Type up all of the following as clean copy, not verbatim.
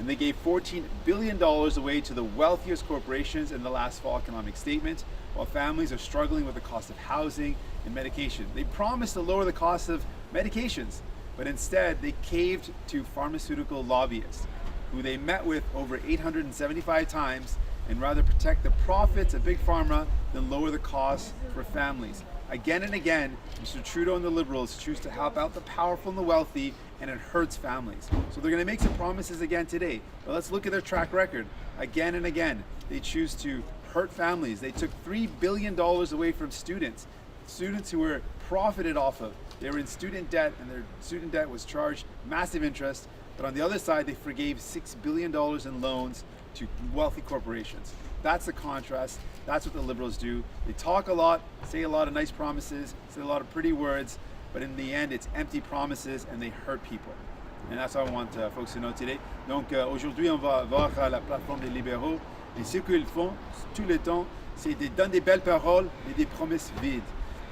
and they gave $14 billion away to the wealthiest corporations in the last fall economic statement, while families are struggling with the cost of housing and medication. They promised to lower the cost of medications, but instead they caved to pharmaceutical lobbyists, who they met with over 875 times, and rather protect the profits of Big Pharma than lower the costs for families. Again and again, Mr. Trudeau and the Liberals choose to help out the powerful and the wealthy, and it hurts families. So they're going to make some promises again today, but let's look at their track record. Again and again, they choose to hurt families. They took $3 billion away from students who were profited off of. They were in student debt, and their student debt was charged massive interest, but on the other side, they forgave $6 billion in loans to wealthy corporations. That's the contrast. That's what the Liberals do. They talk a lot, say a lot of nice promises, say a lot of pretty words, but in the end, it's empty promises and they hurt people. And that's what I want folks to know today. Donc aujourd'hui, on va voir la plateforme des libéraux, et ce qu'ils font tout le temps, c'est de donner des belles paroles et des promesses vides.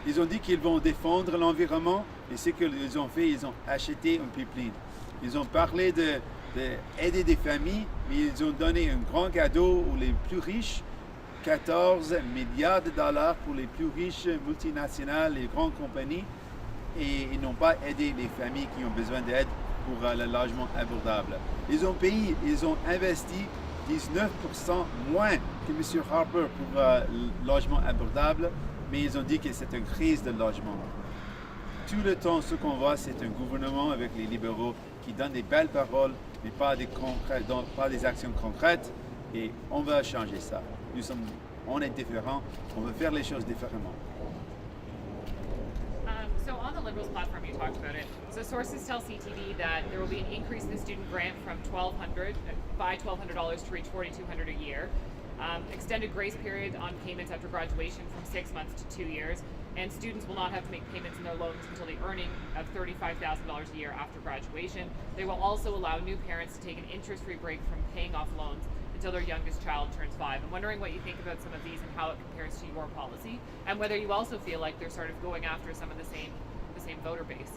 Ils ont dit qu'ils vont défendre l'environnement, et ce qu'ils ont fait, ils ont acheté un pipeline. Ils ont parlé d'aider des familles, mais ils ont donné un grand cadeau aux les plus riches, 14 milliards de dollars pour les plus riches multinationales et grandes compagnies, et ils n'ont pas aidé les familles qui ont besoin d'aide pour le logement abordable. Ils ont investi 19% moins que M. Harper pour le logement abordable, mais ils ont dit que c'est une crise de logement. Tout le temps, ce qu'on voit, c'est un gouvernement avec les libéraux qui donne des belles paroles, mais pas des actions concrètes, et on va changer ça. On est différents, on veut faire les choses différemment. So on the Liberals platform, you talked about it. So sources tell CTV that there will be an increase in the student grant from $1,200 to reach $4,200 a year. Extended grace period on payments after graduation from 6 months to 2 years, and students will not have to make payments in their loans until the earning of $35,000 a year after graduation. They will also allow new parents to take an interest-free break from paying off loans until their youngest child turns 5. I'm wondering what you think about some of these and how it compares to your policy, and whether you also feel like they're sort of going after some of the same voter base.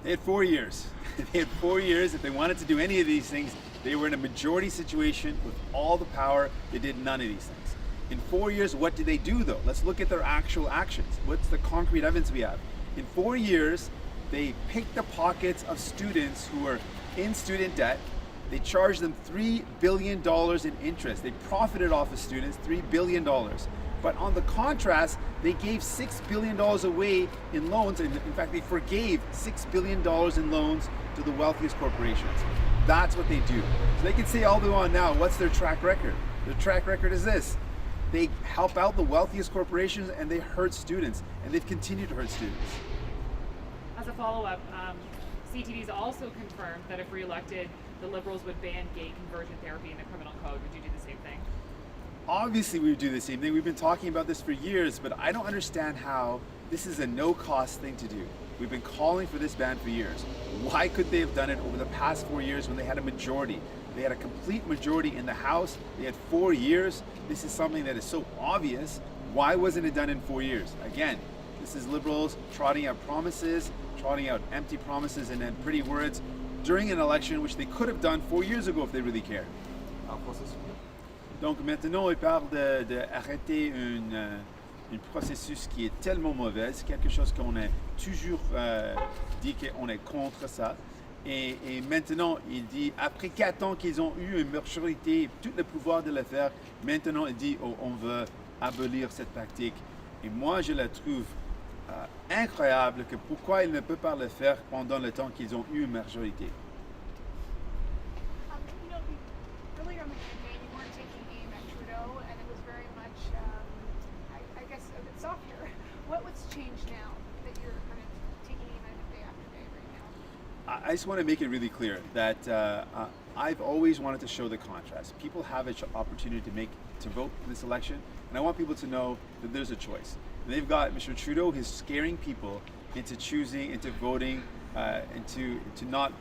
They had 4 years. They had 4 years. If they wanted to do any of these things, they were in a majority situation with all the power. They did none of these things. In 4 years, what did they do though? Let's look at their actual actions. What's the concrete evidence we have? In 4 years, they picked the pockets of students who were in student debt. They charged them $3 billion in interest. They profited off of students, $3 billion. But on the contrast, they gave $6 billion away in loans, and in fact, they forgave $6 billion in loans to the wealthiest corporations. That's what they do. So they can say all they want now, what's their track record? Their track record is this. They help out the wealthiest corporations and they hurt students, and they've continued to hurt students. As a follow-up, CTV's also confirmed that if re-elected, the Liberals would ban gay conversion therapy in the criminal code. Would you do the same thing? Obviously we would do the same thing. We've been talking about this for years, but I don't understand how this is a no-cost thing to do. We've been calling for this ban for years. Why could they have done it over the past 4 years when they had a majority? They had a complete majority in the House. They had 4 years. This is something that is so obvious. Why wasn't it done in 4 years? Again, this is Liberals trotting out promises, trotting out empty promises and then pretty words during an election, which they could have done 4 years ago if they really cared. Donc maintenant, ils parlent d'arrêter un processus qui est tellement mauvais, c'est quelque chose qu'on a toujours dit qu'on est contre ça. Et maintenant, il dit, après 4 ans qu'ils ont eu une majorité, tout le pouvoir de le faire, maintenant il dit, oh, on veut abolir cette pratique. Et moi, je la trouve incroyable que pourquoi ils ne peuvent pas le faire pendant le temps qu'ils ont eu une majorité. Earlier in the campaign, you weren't taking aim at Trudeau, and it was very much, I guess, a bit softer. What's changed now that you're kind of taking aim at him day after day right now? I just want to make it really clear that I've always wanted to show the contrast. People have an opportunity to vote in this election, and I want people to know that there's a choice. And they've got Mr. Trudeau who's scaring people into choosing, into voting, into not.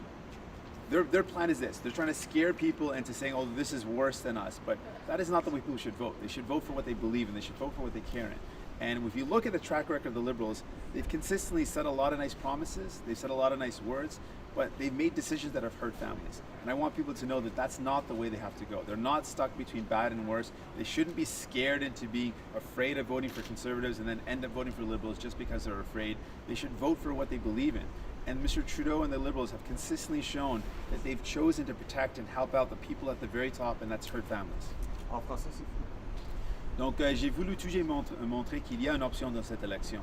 Their plan is this. They're trying to scare people into saying, oh, this is worse than us. But that is not the way people should vote. They should vote for what they believe in. They should vote for what they care in. And if you look at the track record of the Liberals, they've consistently said a lot of nice promises. They've said a lot of nice words. but they've made decisions that have hurt families. And I want people to know that that's not the way they have to go. They're not stuck between bad and worse. They shouldn't be scared into being afraid of voting for Conservatives and then end up voting for Liberals just because they're afraid. They should vote for what they believe in. And Mr. Trudeau and the Liberals have consistently shown that they've chosen to protect and help out the people at the very top, and that's hurt families. En français, s'il vous plaît. Donc j'ai voulu toujours montrer qu'il y a une option dans cette élection.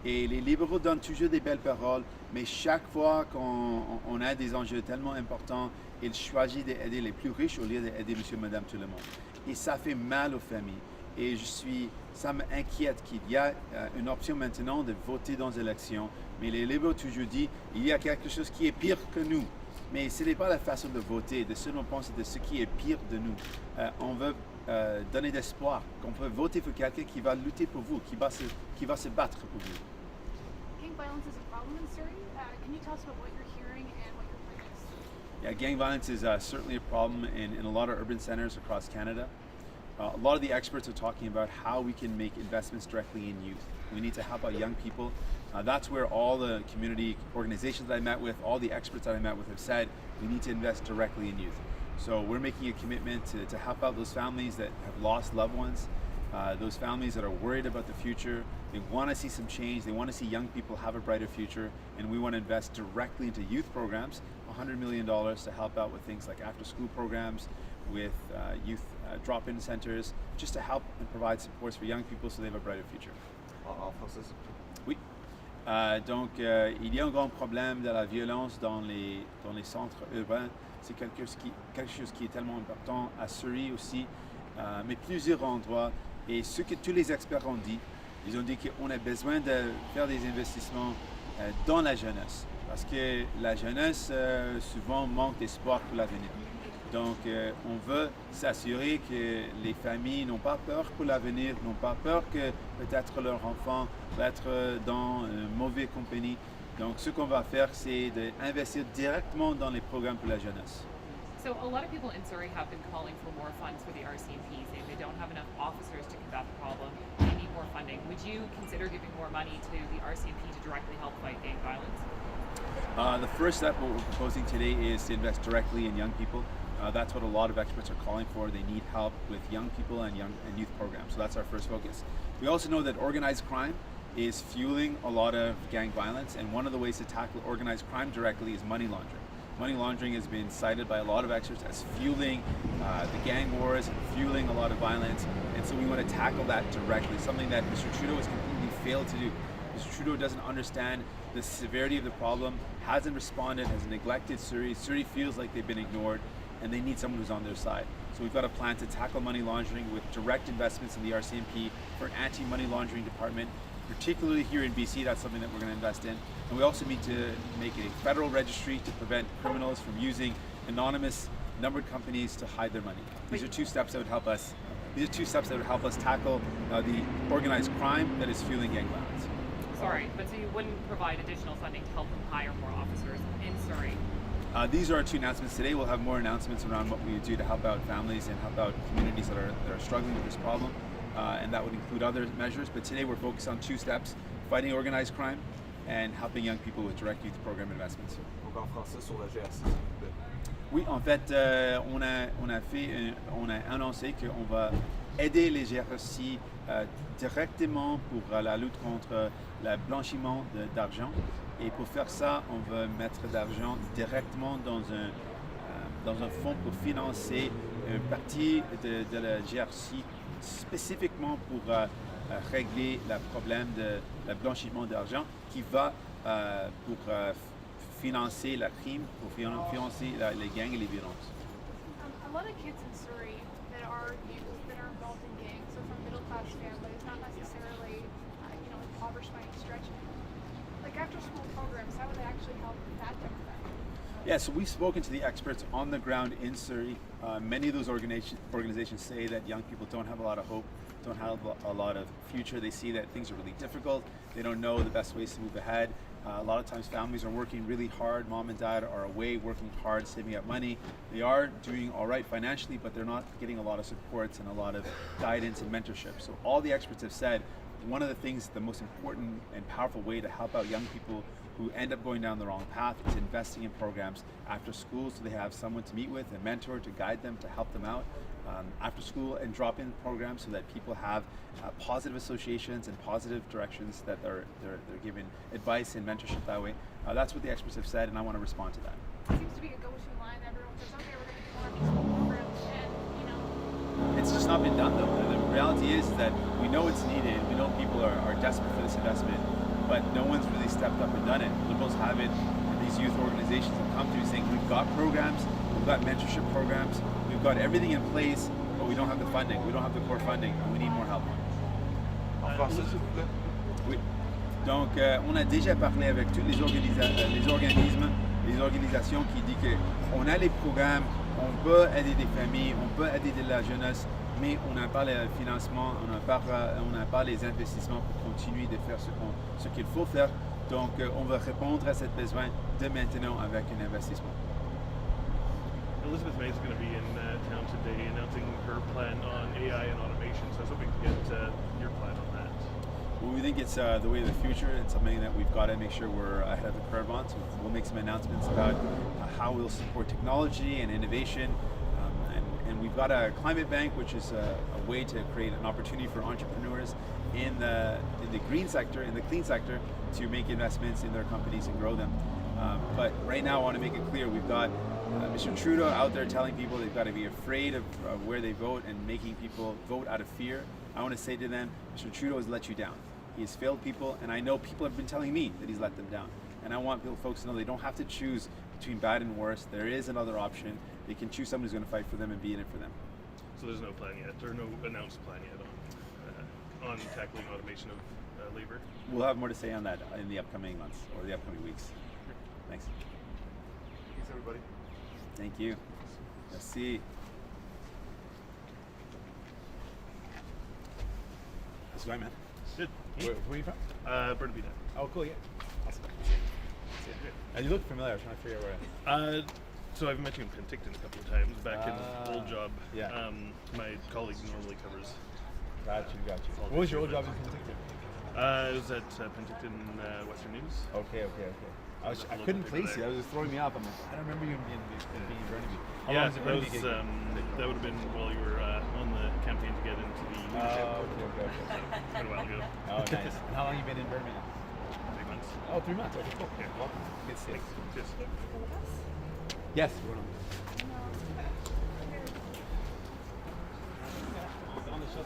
Et les libéraux donnent toujours des belles paroles, mais chaque fois qu'on a des enjeux tellement importants, ils choisissent d'aider les plus riches au lieu d'aider monsieur, madame, tout le monde. Et ça fait mal aux familles. Et ça m'inquiète qu'il y a une option maintenant de voter dans les élections. Mais les libéraux toujours disent il y a quelque chose qui est pire que nous. Mais ce n'est pas la façon de voter, de seulement penser de ce qui est pire de nous. On veut donner d'espoir, qu'on peut voter pour quelqu'un qui va lutter pour vous, qui va se battre pour vous. Gang violence is a problem in Surrey. Can you tell us about what you're hearing and what your plan is? Yeah, gang violence is certainly a problem in a lot of urban centers across Canada. A lot of the experts are talking about how we can make investments directly in youth. We need to help out young people. That's where all the community organizations that I met with, all the experts that I met with have said we need to invest directly in youth. So we're making a commitment to help out those families that have lost loved ones, those families that are worried about the future. They want to see some change. They want to see young people have a brighter future, and we want to invest directly into youth programs, $100 million to help out with things like after-school programs, with youth drop-in centers, just to help and provide supports for young people so they have a brighter future. En français, s'il vous plaît. Oui. Donc, il y a un grand problème de la violence dans les centres urbains. C'est quelque chose qui est tellement important à Surrey aussi, mais plusieurs endroits. Et ce que tous les experts ont dit, ils ont dit qu'on a besoin de faire des investissements dans la jeunesse, parce que la jeunesse souvent manque d'espoir pour l'avenir. Donc, on veut s'assurer que les familles n'ont pas peur pour l'avenir, n'ont pas peur que peut-être leur enfant va être dans une mauvaise compagnie. Donc, ce qu'on va faire, c'est d'investir directement dans les programmes pour la jeunesse. So a lot of people in Surrey have been calling for more funds for the RCMP, saying they don't have enough officers to combat the problem. They need more funding. Would you consider giving more money to the RCMP to directly help fight gang violence? The first step, what we're proposing today, is to invest directly in young people. That's what a lot of experts are calling for. They need help with young people and youth programs. So that's our first focus. We also know that organized crime is fueling a lot of gang violence, and one of the ways to tackle organized crime directly is money laundering. Money laundering has been cited by a lot of experts as fueling the gang wars and fueling a lot of violence, and so we want to tackle that directly, something that Mr. Trudeau has completely failed to do. Mr. Trudeau doesn't understand the severity of the problem, hasn't responded, has neglected Surrey. Surrey feels like they've been ignored, and they need someone who's on their side. So we've got a plan to tackle money laundering with direct investments in the RCMP for an anti-money laundering department, particularly here in BC. That's something that we're going to invest in. And we also need to make a federal registry to prevent criminals from using anonymous numbered companies to hide their money. These are two steps that would help us. These are two steps that would help us tackle the organized crime that is fueling gang violence. Sorry, but so you wouldn't provide additional funding to help them hire more officers in Surrey? These are our two announcements today. We'll have more announcements around what we do to help out families and help out communities that are struggling with this problem, and that would include other measures. But today we're focused on two steps: fighting organized crime and helping young people with direct youth program investments. Donc en français sur la GRC, s'il vous plaît. Oui, en fait, on a annoncé qu'on va aider les GRC directement pour la lutte contre le blanchiment d'argent. Et pour faire ça, on veut mettre d'argent directement dans un fonds pour financer une partie de la GRC spécifiquement pour régler le problème de le blanchiment d'argent qui va pour financer la crime, pour financer les gangs et les violences. A lot of kids in Surrey that are youth that are involved in gangs, so from middle class families, not necessarily impoverished by any stretch. Like after school programs, how would they actually help that demographic? Yeah, so we've spoken to the experts on the ground in Surrey. Many of those organizations say that young people don't have a lot of hope, don't have a lot of future. They see that things are really difficult. They don't know the best ways to move ahead. A lot of times families are working really hard. Mom and dad are away working hard, saving up money. They are doing all right financially, but they're not getting a lot of supports and a lot of guidance and mentorship. So all the experts have said one of the things, the most important and powerful way to help out young people who end up going down the wrong path is investing in programs after school so they have someone to meet with, a mentor to guide them, to help them out. After school and drop-in programs so that people have positive associations and positive directions that they're given advice and mentorship that way. That's what the experts have said, and I want to respond to that. It seems to be a go-to line. Everyone says, okay, we're going to do more of these programs, and you know. It's just not been done though. The reality is that we know it's needed. We know people are desperate for this investment, but no one's really stepped up and done it. Liberals have it. These youth organizations have come to me saying we've got programs, we've got mentorship programs, we've got everything in place, but we don't have the funding, we don't have the core funding, and we need more help. En français, s'il vous plaît. Oui. Donc, on a déjà parlé avec tous les organismes, les organisations qui disent qu'on a les programmes, on peut aider des familles, on peut aider de la jeunesse, mais on n'a pas le financement, on n'a pas les investissements pour continuer de faire ce qu'il faut faire. Donc, on va répondre à ce besoin de maintenant avec un investissement. Elizabeth May is going to be in town today announcing her plan on AI and automation, so I was hoping to get your plan on that. Well, we think it's the way of the future. It's something that we've got to make sure we're ahead of the curve on. So we'll make some announcements about how we'll support technology and innovation. And we've got a climate bank, which is a way to create an opportunity for entrepreneurs in the green sector, in the clean sector, to make investments in their companies and grow them. But right now, I want to make it clear we've got Mr. Trudeau out there telling people they've got to be afraid of where they vote and making people vote out of fear. I want to say to them, Mr. Trudeau has let you down. He has failed people, and I know people have been telling me that he's let them down. And I want folks to know they don't have to choose between bad and worse. There is another option. They can choose someone who's going to fight for them and be in it for them. So there's no plan yet, or no announced plan yet on tackling automation of labor? We'll have more to say on that in the upcoming months or the upcoming weeks. Thanks. Thanks, everybody. Thank you. Merci. How's it going, man? Good. Where are you from? Burnaby now. Oh, cool, yeah. Awesome. You look familiar. I was trying to figure out where. So I've met you in Penticton a couple of times back in old job. yeah. My colleague normally covers. Got you. What was your old job in Penticton? I was at Penticton Western News. Okay. I couldn't place you. That was just throwing me off. I'm like, I don't remember you being in Burnaby. How long was it Burnaby gig? That would have been while you were on the campaign to get into the leadership. Okay. Quite a while ago. Oh, nice. And how long have you been in Burnaby now? 3 months. Oh, 3 months. Okay, cool. Yeah. Welcome. Good to see you. Cheers. Yes. We're on. On the show,